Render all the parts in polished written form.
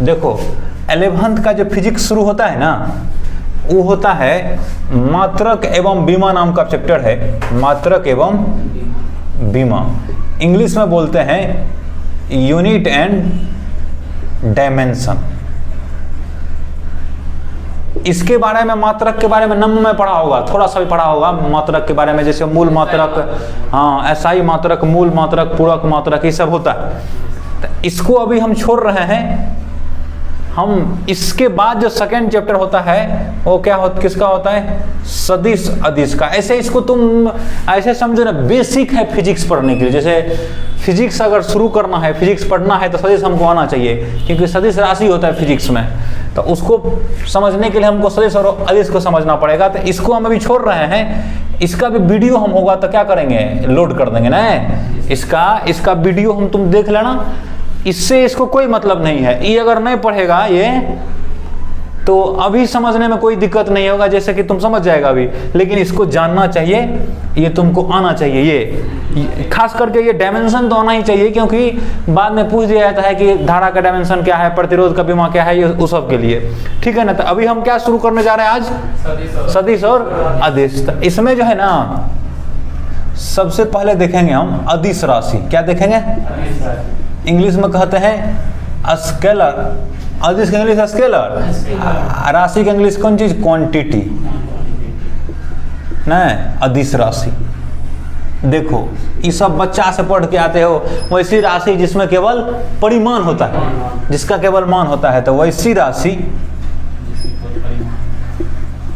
देखो 11th का जो फिजिक्स शुरू होता है ना, वो होता है मात्रक एवं बीमा नाम का चैप्टर है। मात्रक एवं बीमा, इंग्लिश में बोलते हैं यूनिट एंड डायमेंशन। इसके बारे में, मात्रक के बारे में नम में पढ़ा होगा, थोड़ा सा भी पढ़ा होगा मात्रक के बारे में, जैसे मूल मात्रक, हाँ एसआई मात्रक, मूल मात्रक, पूरक मात्रक, ये सब होता है। तो इसको अभी हम छोड़ रहे हैं। हम इसके बाद जो सेकंड चैप्टर होता है वो क्या होता, किसका होता है, सदिश अदिश का। ऐसे इसको तुम ऐसे समझो ना, बेसिक है फिजिक्स पढ़ने के लिए। जैसे फिजिक्स अगर शुरू करना है, फिजिक्स पढ़ना है तो सदिश हमको आना चाहिए, क्योंकि सदिश राशि होता है फिजिक्स में। तो उसको समझने के लिए हमको सदिश और अदिश को समझना पड़ेगा। तो इसको हम अभी छोड़ रहे हैं। इसका भी वीडियो हम होगा तो क्या करेंगे, लोड कर देंगे ना इसका वीडियो हम तुम देख लेना। इससे इसको कोई मतलब नहीं है। ये अगर नहीं पढ़ेगा ये, तो अभी समझने में कोई दिक्कत नहीं होगा, जैसे कि तुम समझ जाएगा अभी। लेकिन इसको जानना चाहिए, ये तुमको आना चाहिए। ये खास करके ये डायमेंशन तो आना ही चाहिए, क्योंकि बाद में पूछ दिया जाता है कि धारा का डायमेंशन क्या है, प्रतिरोध का बीमा क्या है, ये उस सब के लिए। ठीक है ना। तो अभी हम क्या शुरू करने जा रहे हैं आज, सदिश और अदिश। तो इसमें जो है ना, सबसे पहले देखेंगे हम अदिश राशि। क्या देखेंगे, इंग्लिश में कहते हैं स्केलर। अदिश का इंग्लिश स्केलर, राशि का इंग्लिश कौन चीज, क्वांटिटी। नहीं, अदिश राशि। देखो ये सब बच्चा से पढ़ के आते हो। वैसी राशि जिसमें केवल परिमाण होता है, जिसका केवल मान होता है, तो वैसी राशि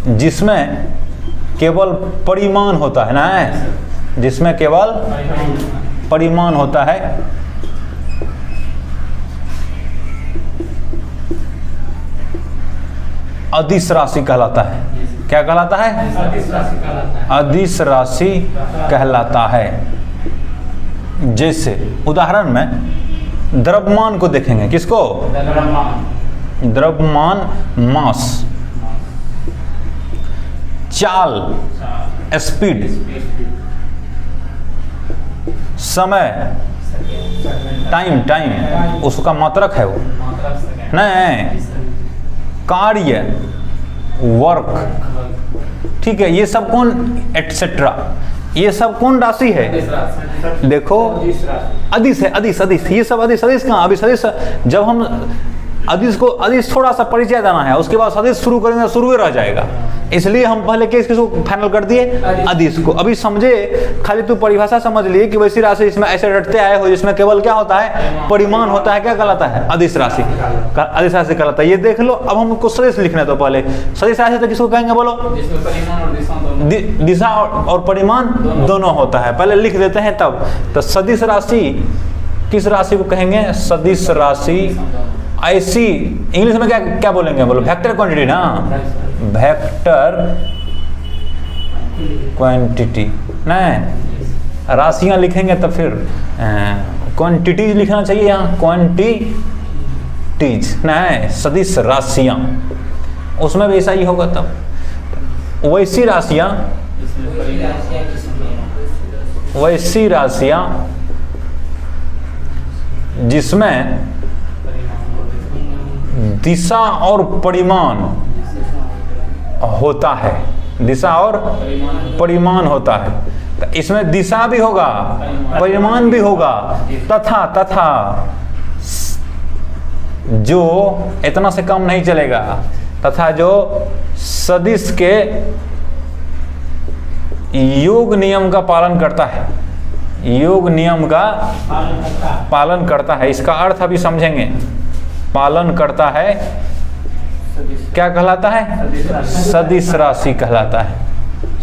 जिसमें केवल परिमाण होता है ना, जिसमें केवल परिमाण होता है, अदिश राशि कहलाता है। क्या कहलाता है, अदिश राशि कहलाता है। जैसे उदाहरण में द्रव्यमान को देखेंगे। किसको, द्रव्यमान, मास, चाल, स्पीड, समय, टाइम, उसका मात्रक है वो। नहीं, कार्य, वर्क, ठीक है। ये सब कौन, एटसेट्रा, ये सब कौन राशि है, देखो अदिश है। अदिश, ये सब अदिश कहाँ, अभी सदिश जब हम अदिश को, अदिश थोड़ा सा परिचय देना है, उसके बाद सदिश शुरू करेंगे, शुरू ही रह जाएगा। इसलिए हम पहले किसको फाइनल कर दिए, अदिश को। अभी समझे, खाली तू परिभाषा समझ लिए कि वैसी राशि इसमें ऐसे रटते आए हो जिसमें केवल क्या होता है, परिमाण होता है। क्या कहलाता है, अदिश राशि। अदिश राशि कहलाता है। ये देख लो। अब हमको सदिश लिखना है, तो पहले सदिश राशि तो किसको कहेंगे, बोलो, दिशा और परिमाण दोनों होता है। पहले लिख देते हैं तब। तो सदिश राशि किस राशि को कहेंगे, सदिश राशि ऐसी, इंग्लिश में क्या बोलेंगे, बोलो, वेक्टर क्वांटिटी ना, वेक्टर क्वांटिटी। नहीं, राशियां लिखेंगे तो फिर क्वांटिटीज लिखना चाहिए यहाँ, क्वांटिटीज नहीं, सदिश राशियां, उसमें भी ऐसा ही होगा। तब वैसी राशियां जिसमें दिशा और परिमाण होता है, दिशा और परिमाण होता है। तो इसमें दिशा भी होगा, परिमाण भी होगा, तथा जो इतना से कम नहीं चलेगा, तथा जो सदिश के योग नियम का पालन करता है, योग नियम का पालन करता है। इसका अर्थ अभी समझेंगे। पालन करता है, क्या कहलाता है, सदिश राशि कहलाता है।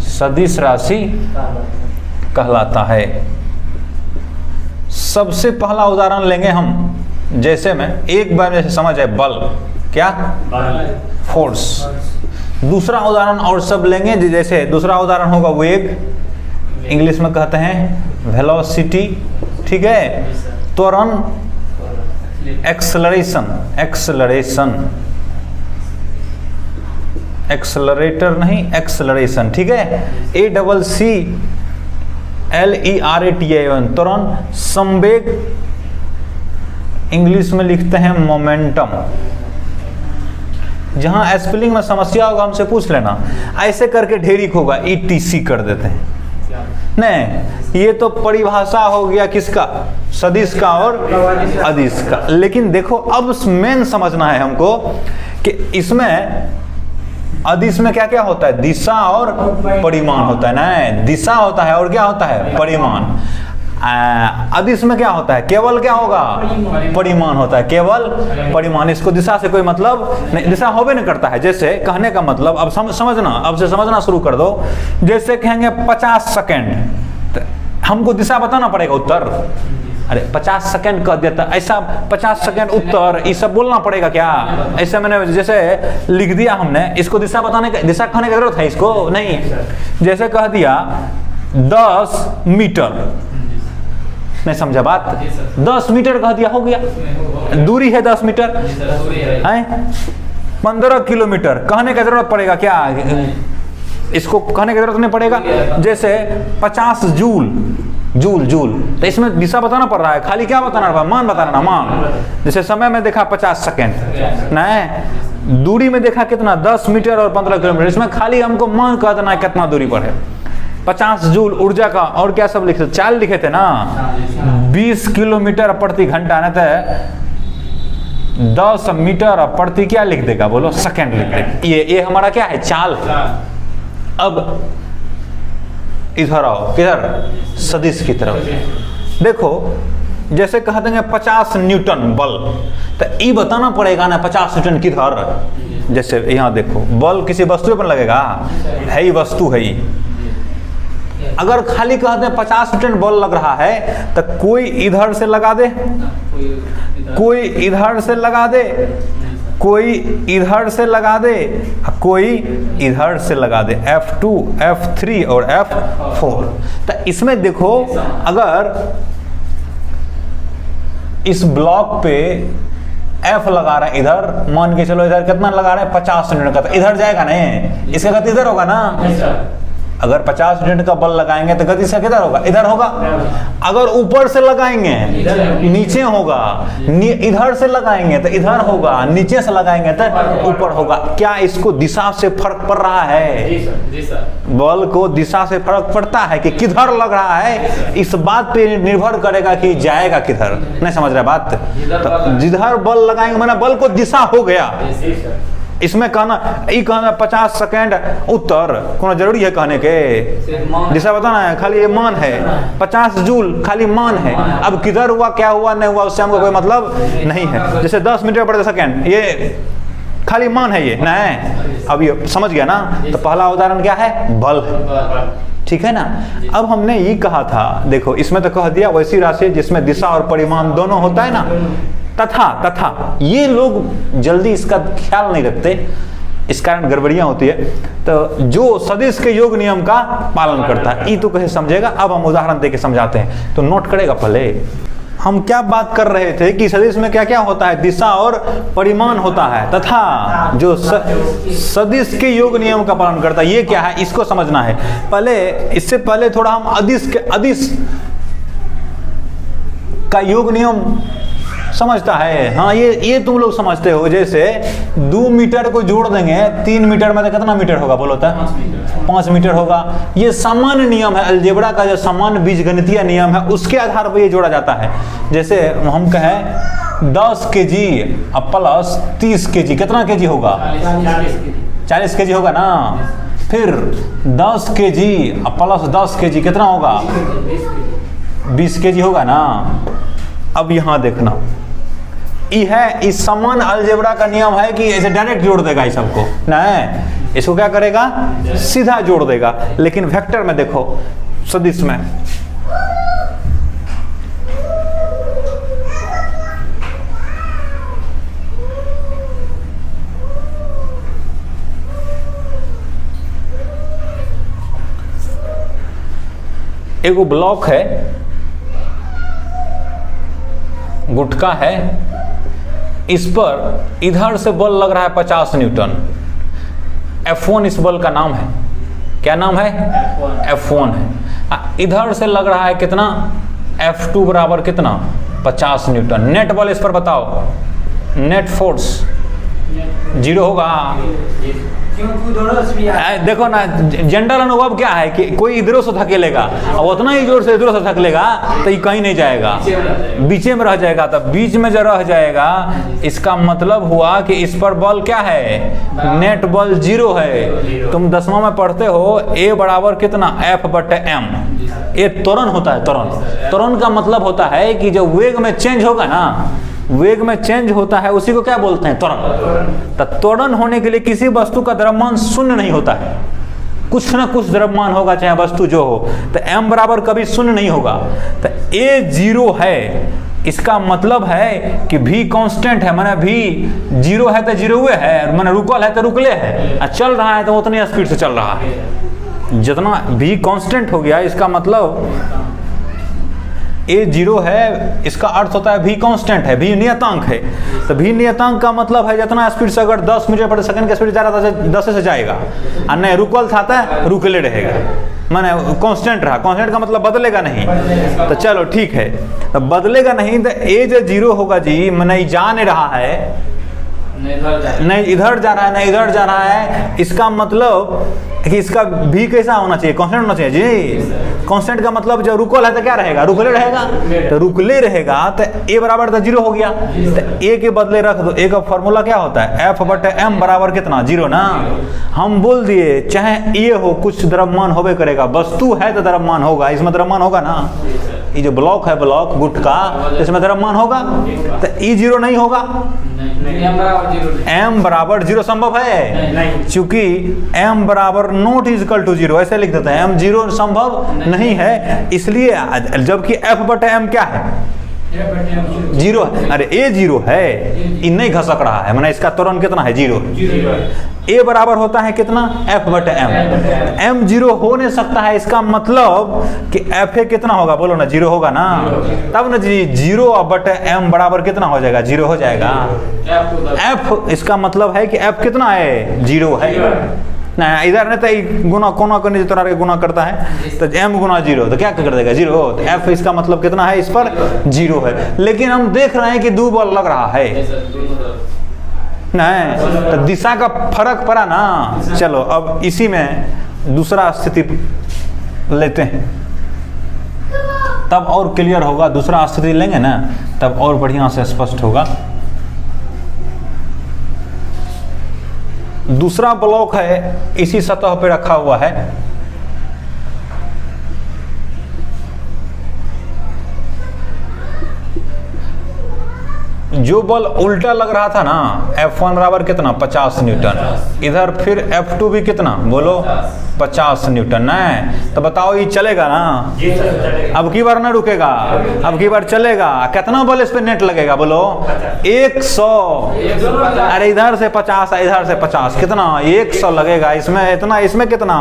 सदिश राशि कहलाता है। सबसे पहला उदाहरण लेंगे हम, जैसे में एक बार में समझ है, बल, क्या, फोर्स। दूसरा उदाहरण और सब लेंगे। जैसे दूसरा उदाहरण होगा वेग, इंग्लिश में कहते हैं वेलोसिटी, ठीक है। त्वरण, एक्सेलरेशन, एक्सेलरेटर नहीं, एक्सेलरेशन, ठीक है। ACCLERATION, त्वरण, संवेग, इंग्लिश में लिखते हैं मोमेंटम। जहां स्पेलिंग में समस्या होगा हमसे पूछ लेना, ऐसे करके ढेरिक होगा, ETC कर देते हैं। नहीं, ये तो परिभाषा हो गया किसका, सदिश का और अदिश का। लेकिन देखो अब मेन समझना है हमको कि इसमें अदिश में क्या क्या होता है, दिशा और परिमाण होता है ना, दिशा होता है और क्या होता है, परिमाण। अदिश में क्या होता है, केवल क्या होगा, परिमाण होता है, केवल परिमाण। इसको दिशा से कोई मतलब नहीं, दिशा होबे नहीं करता है। जैसे कहने का मतलब अब समझना, अब से समझना शुरू कर दो। जैसे कहेंगे 50 सेकेंड, तो हमको दिशा बताना पड़ेगा, उत्तर। अरे 50 सेकेंड कह देता, ऐसा 50 सेकेंड उत्तर, ये सब बोलना पड़ेगा क्या? ऐसे मैंने जैसे लिख दिया हमने, इसको दिशा बताने का, दिशा कहने की जरूरत है इसको नहीं। जैसे कह दिया 10 मीटर, नहीं समझा बात, 10 मीटर कह दिया, हो गया। दूरी है 10 मीटर है, 15 किलोमीटर कहने का जरूरत पड़ेगा क्या? इसको कहने की जरूरत नहीं पड़ेगा। जैसे 50 जूल, जूल जूल, तो इसमें दिशा बताना पड़ रहा है, खाली क्या बताना पड़ रहा है, मान बताना ना, मान। जैसे समय में देखा 50 सेकेंड, नहीं दूरी में देखा कितना, 10 मीटर और 15 किलोमीटर, इसमें खाली हमको मान कह देना है कितना दूरी पर है। 50 जूल ऊर्जा का, और क्या सब लिखे, चाल लिखे थे ना, 20 किलोमीटर प्रति घंटा, ना तो 10 मीटर प्रति क्या लिख देगा, बोलो, सेकंड लिख देगा। ये हमारा क्या है, चाल। अब इधर आओ, किधर, सदिश की तरफ देखो। जैसे कह देंगे 50 न्यूटन बल, तो ये बताना पड़ेगा ना 50 न्यूटन किधर। जैसे यहाँ देखो, बल किसी वस्तु पर लगेगा, है ही वस्तु है ही। अगर खाली कहते हैं 50 न्यूटन बल लग रहा है, तो कोई इधर से लगा दे, कोई इधर से लगा दे, कोई इधर से लगा दे, कोई इधर से लगा दे, F2, F3 और F4। तो इसमें देखो, अगर इस ब्लॉक पे F लगा रहे हैं, इधर मान के चलो, इधर कितना लगा रहे हैं, 50 न्यूटन का, तो इधर जाएगा नहीं, इसका गति इधर होगा ना। अगर 50 न्यूटन का बल लगाएंगे तो गति से किधर होगा, इधर होगा। अगर ऊपर से लगाएंगे नीचे होगा, इधर से लगाएंगे तो इधर होगा, नीचे से लगाएंगे तो ऊपर होगा। क्या इसको दिशा से फर्क पड़ रहा है? जी सर। बल को दिशा से फर्क पड़ता है कि किधर लग रहा है, इस बात पे निर्भर करेगा कि जाएगा किधर। नहीं समझ रहे बात? तो जिधर बल लगाएंगे माना बल को दिशा हो गया। इसमें कहना, ये कहना 50 सेकेंड उत्तर कोनो जरूरी है कहने के, दिशा बताना है, खाली ये मान है। 50 जूल खाली मान है, अब किधर हुआ, क्या हुआ, नहीं हुआ, उससे हमको कोई मतलब नहीं है। जैसे 10 मीटर प्रति सेकेंड, ये खाली मान है, ये नहीं। अब ये समझ गया ना? तो पहला उदाहरण क्या है, बल है, ठीक है ना। अब हमने ये कहा था, देखो इसमें तो कह दिया वैसी राशि जिसमें दिशा और परिमाण दोनों होता है ना, तथा ये लोग जल्दी इसका ख्याल नहीं रखते, इस कारण गड़बड़ियां होती है। तो जो सदिश के योग नियम का पालन करता है, ये तो कहे समझेगा। अब हम उदाहरण देके समझाते हैं, तो नोट करेगा पहले। हम क्या बात कर रहे थे कि सदिश में क्या क्या होता है, दिशा और परिमाण होता है, तथा जो सदिश के योग नियम का पालन करता है, ये क्या है, इसको समझना है पहले। इससे पहले थोड़ा हम अदिश का योग नियम समझता है। हाँ, ये तुम लोग समझते हो। जैसे 2 मीटर को जोड़ देंगे 3 मीटर में, तो कितना मीटर होगा बोलो तो? 5 मीटर होगा। ये सामान्य नियम है, अलजेब्रा का जो सामान्य बीजगणितीय नियम है, उसके आधार पर ये जोड़ा जाता है। जैसे हम कहें 10 kg प्लस 30 kg, कितना kg होगा? 40 kg होगा ना। फिर 10 kg प्लस 10 kg कितना होगा? 20 kg होगा ना। अब यहाँ देखना, यह है इस समान अलजेब्रा का नियम है कि ऐसे डायरेक्ट जोड़ देगा इस सबको, नहीं, इसको क्या करेगा, सीधा जोड़ देगा। लेकिन वेक्टर में देखो, सदिश में एगो ब्लॉक है, गुटका है, इस पर इधर से बल लग रहा है 50 न्यूटन। F1 इस बल का नाम है। क्या नाम है? F1 है। इधर से लग रहा है कितना? F2 बराबर कितना? 50 न्यूटन। नेट बल इस पर बताओ, नेट फोर्स 0 होगा। देखो ना, जनरल अनुभव क्या है कि कोई इधरों से धकेलेगा और उतना ही जोर से इधरों से धकेलेगा तो ये कहीं नहीं जाएगा, बीचे में रह जाएगा। तब बीच में जो रह जाएगा इसका मतलब हुआ कि इस पर बल क्या है, नेट बल 0 है। तुम 10वां में पढ़ते हो A बराबर कितना, F/m। ये त्वरण होता है, त्वरण। त्वरण का मतलब होता है कि जो वेग में चेंज होगा ना, वेग में चेंज होता है उसी को क्या बोलते हैं, त्वरण। तो त्वरण होने के लिए किसी वस्तु का द्रव्यमान शून्य नहीं होता है, कुछ ना कुछ द्रव्यमान होगा चाहे वस्तु जो हो। तो m बराबर कभी शून्य नहीं होगा। तो A 0 है, इसका मतलब है कि v कांस्टेंट है, माने v 0 है तो 0 है, माने रुकल है तो रुकले है, चल रहा है तो उतनी स्पीड से चल रहा है। जितना v कांस्टेंट हो गया इसका मतलब A 0 है, इसका अर्थ होता है v कांस्टेंट है, v नियतांक है। तो v नियतांक का मतलब है जितना स्पीड से अगर 10 मीटर प्रति सेकंड की स्पीड जा रहा था 10 से जाएगा, और नहीं रुकल था तो रुकले रहेगा, माने कांस्टेंट रहा। कांस्टेंट का मतलब बदलेगा नहीं। तो चलो ठीक है, तो बदलेगा नहीं तो A जो 0 होगा जी, माने जा नहीं रहा है, नहीं इधर जा रहा है, नहीं इधर जा रहा है, इसका मतलब कि इसका भी कैसा होना चाहिए, कांस्टेंट होना चाहिए जी। कांस्टेंट का मतलब जब रुकल है तो क्या रहेगा, रुकले रहेगा। तो रुकले रहेगा तो A बराबर तो 0 हो गया। तो A के बदले रख दो, A का फॉर्मूला क्या होता है, F/m बराबर कितना, 0 ना। हम बोल दिए चाहे A हो, कुछ द्रव्यमान होबे करेगा, वस्तु है तो द्रव्यमान होगा, इसमें द्रव्यमान होगा ना। ये जो ब्लॉक है, ब्लॉक गुटका, इसमें द्रव्यमान होगा। तो E 0 नहीं होगा, m बराबर 0 संभव है, क्योंकि m बराबर नॉट इक्वल टू 0 ऐसे लिख देते हैं, m 0 संभव नहीं है। इसलिए जबकि F/m क्या है, 0 है। अरे A 0 है, ये नहीं घसक रहा है, माने इसका त्वरण कितना है, 0। A बराबर होता है कितना, F/m। m 0 हो नहीं सकता है, इसका मतलब कि F कितना होगा, बोलो ना, 0 होगा ना। तब ना जी 0/m बराबर कितना हो जाएगा, 0 हो जाएगा। F इसका मतलब है कि F कितना है, 0 है। नहीं इधर नहीं तो गुना कोना करने तरह के गुना करता है, तो m गुना 0 तो क्या कर देगा, 0। तो F इसका मतलब कितना है, इस पर 0 है। लेकिन हम देख रहे हैं कि 2 बल लग रहा है, नहीं तो दिशा का फर्क पड़ा ना। चलो अब इसी में दूसरा स्थिति लेते हैं, तब और क्लियर होगा। दूसरा स्थिति लेंगे ना तब और बढ़िया से स्पष्ट होगा। दूसरा ब्लॉक है, इसी सतह पे रखा हुआ है, जो बल उल्टा लग रहा था ना, F1 बराबर कितना, 50 न्यूटन। इधर फिर F2 भी कितना, बोलो 50 न्यूटन है। तो बताओ ये चलेगा ना, अब की बार ना रुकेगा, अब की बार चलेगा। कितना बल इस पे नेट लगेगा, बोलो 100। अरे इधर से 50 इधर से 50, कितना 100 लगेगा इसमें। इतना इसमें कितना,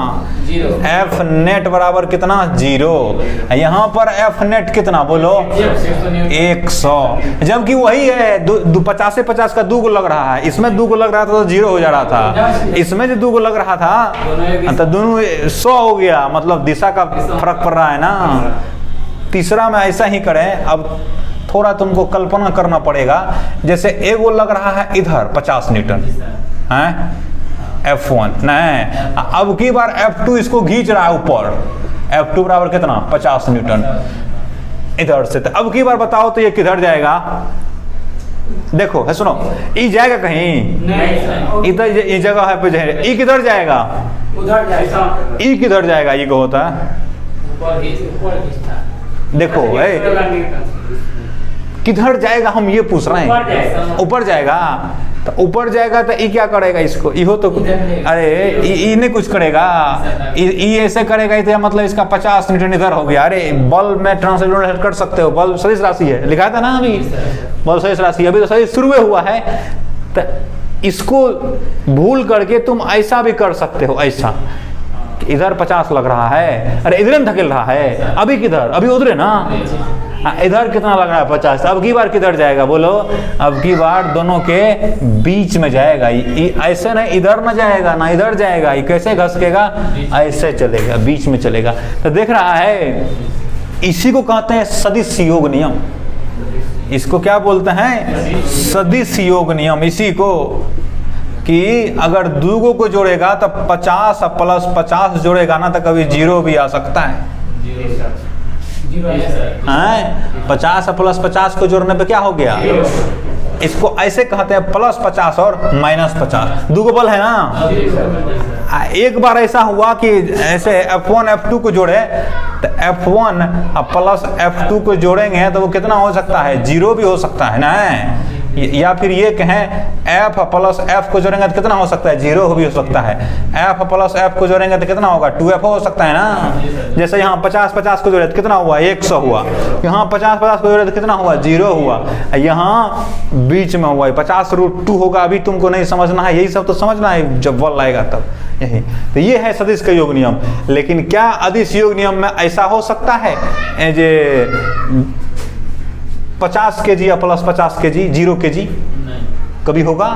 F नेट बराबर कितना, 0। यहाँ पर F नेट कितना, बोलो 100। जबकि वही है 50 से 50 का 2 लग रहा है, इसमें 2 लग रहा था तो 0 हो जा रहा था, इसमें जो 2 लग रहा था तो दोनों 100 हो गया। मतलब दिशा का फर्क पड़ रहा है ना। तीसरा में ऐसा ही करें। अब थोड़ा तुमको कल्पना करना पड़ेगा, जैसे एगो लग रहा है इधर 50 न्यूटन है, F1 नहीं, अब की बार F2 इसको खींच रहा है ऊपर, F2 बराबर कितना, 50 न्यूटन इधर से। तो अब की बार बताओ तो ये किधर जाएगा, देखो है, सुनो, ई जाएगा कहीं, इधर ये जगह है पे जाएगा, ई किधर जाएगा, उधर जाएगा। ई किधर जाएगा, ये को होता है, देखो किधर जाएगा, हम ये पूछ रहे हैं, ऊपर जाएगा। तो ऊपर जाएगा तो ई क्या करेगा, इसको ई हो तो, अरे ई नहीं कुछ करेगा, ई ऐसे करेगा तो मतलब इसका 50 न्यूटन इधर हो गया। अरे बल में ट्रांसलेट कर सकते हो, बल सदिश राशि है, लिखा था ना अभी, बल सदिश राशि, अभी तो सदिश शुरू हुआ है। तो इसको भूल करके तुम ऐसा भी कर सकते हो, ऐसा इधर 50 लग रहा है, अरे इधर धकेल रहा है, अभी किधर, अभी उधर ना, इधर कितना लग रहा है 50, अब की बार किधर जाएगा, बोलो अब की बार दोनों के बीच में जाएगा। ऐसे नहीं इधर ना जाएगा ना इधर जाएगा, ये कैसे घसकेगा, ऐसे चलेगा, बीच में चलेगा। तो देख रहा है, इसी को कहते हैं सदिश योग नियम। इसको क्या बोलते हैं? सदिश योग नियम। इसी को कि अगर दूगो को जोड़ेगा तो 50 प्लस 50 जोड़ेगा ना तो कभी 0 भी आ सकता है। 50 प्लस 50 को जोड़ने पे क्या हो गया? इसको ऐसे कहते हैं प्लस 50 और माइनस 50, दूगो बल है ना। एक बार ऐसा हुआ कि ऐसे F1 F2 को जोड़े तो F1 प्लस F2 को जोड़ेंगे तो वो कितना हो सकता है? 0 भी हो सकता है ना। या फिर ये कहें F प्लस F को जोड़ेंगे तो कितना हो सकता है? 0 भी हो सकता है। F प्लस F को जोड़ेंगे तो कितना होगा? 2F हो सकता है ना। जैसे यहाँ 50-50 को जोड़े तो कितना हुआ? 100 हुआ। यहाँ 50-50 को जोड़े तो कितना हुआ? 0 हुआ। यहाँ बीच में हुआ 50√2 होगा। अभी तुमको नहीं समझना है, यही सब तो समझना है जब बल आएगा तब। यही तो ये है सदिश का योग नियम। लेकिन क्या अदिश योग नियम में ऐसा हो सकता है जे 50 kg या प्लस 50 kg 0 kg कभी होगा?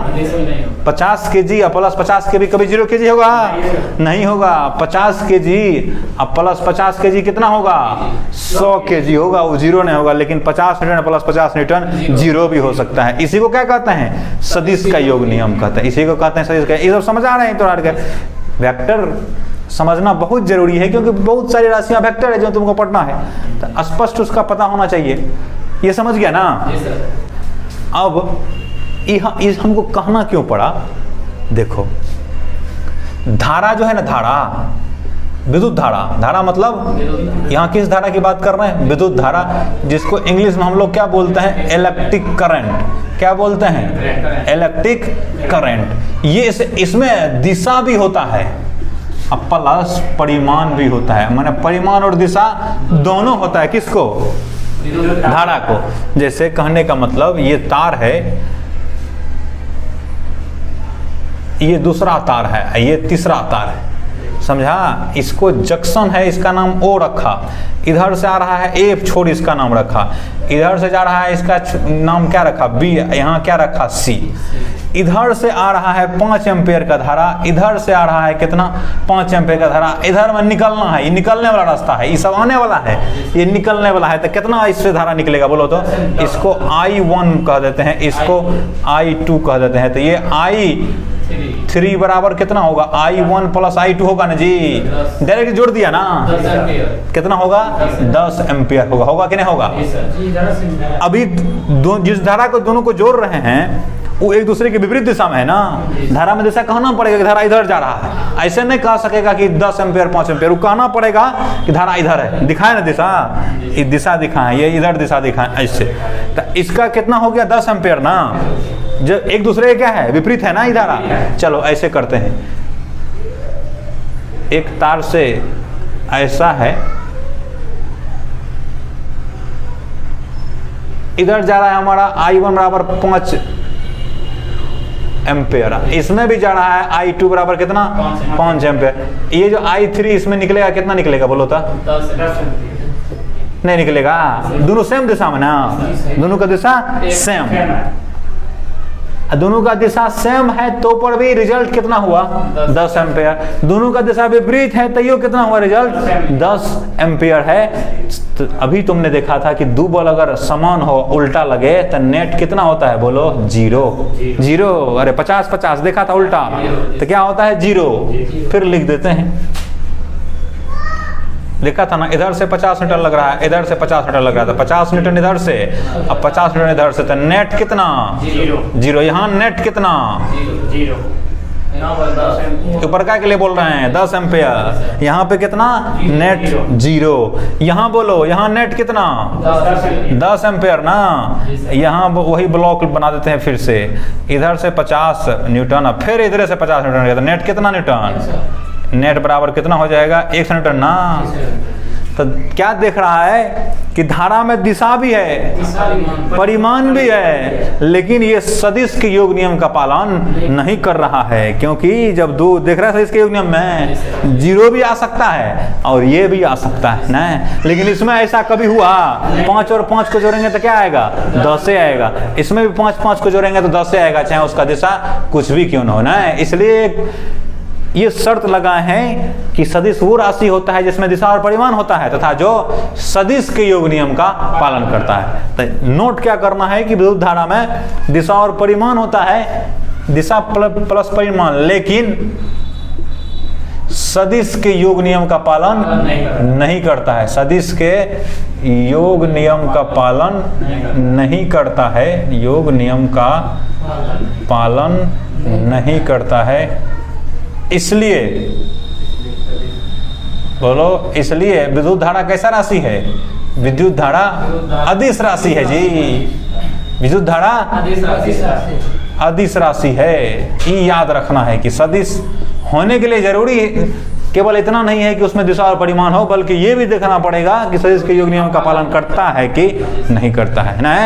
50 kg या प्लस 50 kg कभी 0 kg होगा? नहीं होगा। 50 kg अब प्लस 50 kg कितना होगा? 100 kg होगा, वो 0 नहीं होगा। लेकिन 50 न्यूटन प्लस 50 न्यूटन 0 भी हो सकता है। इसी को क्या कहते हैं? सदिश का योग नियम कहते हैं। इसी को कहते हैं सदिश का। ये सब समझ आ रहे हैं? तो वेक्टर समझना बहुत जरूरी है, क्योंकि बहुत सारी राशियां वेक्टर है जो तुमको पढ़ना है, तो स्पष्ट उसका पता होना चाहिए। ये समझ गया ना? अब इस हमको कहना क्यों पड़ा? देखो, धारा जो है ना, धारा, विद्युत धारा, धारा मतलब यहाँ किस धारा की बात कर रहे हैं? विद्युत धारा, जिसको इंग्लिश में हम लोग क्या बोलते हैं? Electric current. क्या बोलते हैं? Electric current. ये इसमें दिशा भी होता है, प्लस परिमाण भी होता है। माने परिमाण और दिशा दोनों होता है। किसको? धारा को। जैसे कहने का मतलब, ये तार है, ये दूसरा तार है, ये तीसरा तार है, समझा? इसको जंक्शन है, इसका नाम O रखा। इधर से आ रहा है A, छोड़ इसका नाम रखा। इधर से जा रहा है, इसका नाम क्या रखा? B। यहाँ क्या रखा? C। इधर से आ रहा है 5 एम्पेयर का धारा, इधर से आ रहा है कितना? 5 एम्पेयर का धारा। इधर में निकलना है, ये निकलने वाला रास्ता है, ये सब आने वाला है, ये निकलने वाला है। तो कितना इससे धारा निकलेगा बोलो तो? इसको I1 कह देते हैं, इसको I2 कह देते हैं। तो ये I3 बराबर कितना होगा? I1 प्लस I2 होगा ना जी। डायरेक्ट जोड़ दिया ना, कितना होगा? 10 एम्पियर होगा। होगा कि नहीं होगा? अभी जिस धारा को दोनों को जोड़ रहे हैं वो एक दूसरे के विपरीत दिशा में है ना। धारा में दिशा कहना पड़ेगा कि धारा इधर जा रहा है। ऐसे नहीं कह सकेगा कि 10 एम्पियर 5 एम्पियर, वो कहना पड़ेगा कि धारा इधर है। दिखाए ना दिशा, ये दिशा दिखाए, ये इधर दिशा दिखाए, ऐसे। तो इसका कितना हो गया? 10 एम्पियर ना। जो एक दूसरे क्या है? विपरीत है ना ये धारा। चलो ऐसे करते हैं, एक तार से ऐसा है, इधर जा रहा है हमारा I1 बराबर 5 एम्पेयर, इसमें भी जा रहा है I2 बराबर कितना? 5 एम्पेयर। ये जो I3 इसमें निकलेगा, कितना निकलेगा बोलो तो? 10 नहीं निकलेगा। दोनों सेम दिशा में ना, दोनों का दिशा सेम, दोनों का दिशा सेम है तो पर भी रिजल्ट कितना हुआ? 10 एम्पेयर। दोनों का दिशा विपरीत है तो ये कितना हुआ? रिजल्ट 10 एम्पेयर है। तो अभी तुमने देखा था कि दो बल अगर समान हो, उल्टा लगे तो नेट कितना होता है बोलो? 0। अरे 50-50 देखा था उल्टा, तो क्या होता है? 0। फिर लिख देते हैं, देखा था ना, इधर से 50 न्यूटन लग रहा है, इधर से 50 न्यूटन लग रहा था, 50 न्यूटन इधर से, अब 50 न्यूटन इधर से, तो नेट कितना? 0। यहाँ नेट कितना? 0। ऊपर का के लिए बोल रहे हैं 10 एम्पेयर। यहाँ पे कितना? नेट 0। यहाँ बोलो, यहाँ नेट कितना? 10 एम्पेयर ना। यहाँ वही ब्लॉक बना देते हैं फिर से, इधर से 50 न्यूटन, फिर इधर से 50 न्यूटन, तो नेट कितना न्यूटन? नेट बराबर कितना हो जाएगा? 100 न्यूटन ना। तो क्या देख रहा है कि धारा में दिशा भी है, परिमाण भी है, लेकिन ये सदिश के योग नियम का पालन नहीं कर रहा है। क्योंकि जब दो देख रहा है सदिश के योग नियम में 0 भी आ सकता है और ये भी आ सकता है ना। लेकिन इसमें ऐसा कभी हुआ? 5 और 5 को जोड़ेंगे तो क्या आएगा? 10 से आएगा। इसमें भी 5 को जोड़ेंगे तो 10 से आएगा, चाहे उसका दिशा कुछ भी क्यों ना हो ना। इसलिए ये शर्त लगाए हैं कि सदिश वो राशि होता है जिसमें दिशा और परिमाण होता है तथा जो सदिश के योग नियम का पालन करता है। तो नोट क्या करना है कि विद्युत धारा में दिशा और परिमाण होता है, दिशा प्लस परिमाण, लेकिन सदिश के योग नियम का पालन नहीं करता है। सदिश के योग नियम का पालन नहीं करता है, योग नियम का पालन नहीं करता है। इसलिए बोलो, इसलिए विद्युत धारा कैसा राशि है? विद्युत धारा अदिश राशि है जी। विद्युत धारा अदिश राशि है। ये याद रखना है कि सदिश होने के लिए जरूरी केवल इतना नहीं है कि उसमें दिशा और परिमाण हो, बल्कि ये भी देखना पड़ेगा कि सदिश के योग नियम का पालन करता है कि नहीं करता है, ना?